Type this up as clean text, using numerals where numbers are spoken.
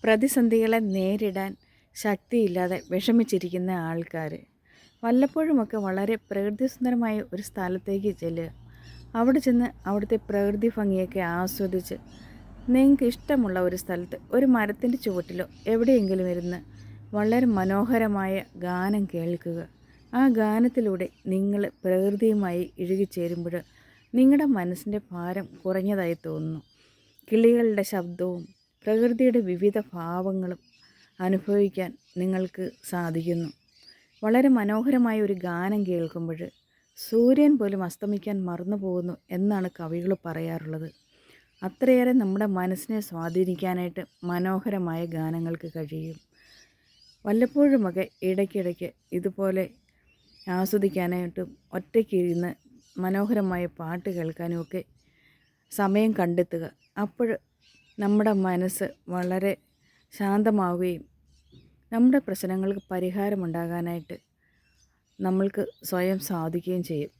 പ്രതിസന്ധികളെ നേരിടാൻ ശക്തിയില്ലാതെ വിഷമിച്ചിരിക്കുന്ന ആൾക്കാർ വല്ലപ്പോഴുമൊക്കെ വളരെ പ്രകൃതിസുന്ദരമായ ഒരു സ്ഥലത്തേക്ക് ചെല്ലുക. അവിടെ ചെന്ന് അവിടുത്തെ പ്രകൃതി ഭംഗിയൊക്കെ ആസ്വദിച്ച് നിങ്ങൾക്ക് ഇഷ്ടമുള്ള ഒരു സ്ഥലത്ത് ഒരു മരത്തിൻ്റെ ചുവട്ടിലോ എവിടെയെങ്കിലും ഇരുന്ന് വളരെ മനോഹരമായ ഗാനം കേൾക്കുക. ആ ഗാനത്തിലൂടെ നിങ്ങൾ പ്രകൃതിയുമായി ഇഴുകിച്ചേരുമ്പോൾ നിങ്ങളുടെ മനസ്സിൻ്റെ ഭാരം കുറഞ്ഞതായി തോന്നുന്നു. കിളികളുടെ ശബ്ദവും പ്രകൃതിയുടെ വിവിധ ഭാവങ്ങളും അനുഭവിക്കാൻ നിങ്ങൾക്ക് സാധിക്കുന്നു. വളരെ മനോഹരമായ ഒരു ഗാനം കേൾക്കുമ്പോൾ സൂര്യൻ പോലും അസ്തമിക്കാൻ മറന്നു പോകുന്നു എന്നാണ് കവികൾ പറയാറുള്ളത്. അത്രയേറെ നമ്മുടെ മനസ്സിനെ സ്വാധീനിക്കാനായിട്ട് മനോഹരമായ ഗാനങ്ങൾക്ക് കഴിയും. വല്ലപ്പോഴുമൊക്കെ ഇടയ്ക്കിടയ്ക്ക് ഇതുപോലെ ആസ്വദിക്കാനായിട്ടും ഒറ്റയ്ക്കിരുന്ന് മനോഹരമായ പാട്ട് കേൾക്കാനുമൊക്കെ സമയം കണ്ടെത്തുക. അപ്പോൾ നമ്മുടെ മനസ്സ് വളരെ ശാന്തമാവുകയും നമ്മുടെ പ്രശ്നങ്ങൾക്ക് പരിഹാരമുണ്ടാകാനായിട്ട് നമ്മൾക്ക് സ്വയം സാധിക്കുകയും ചെയ്യും.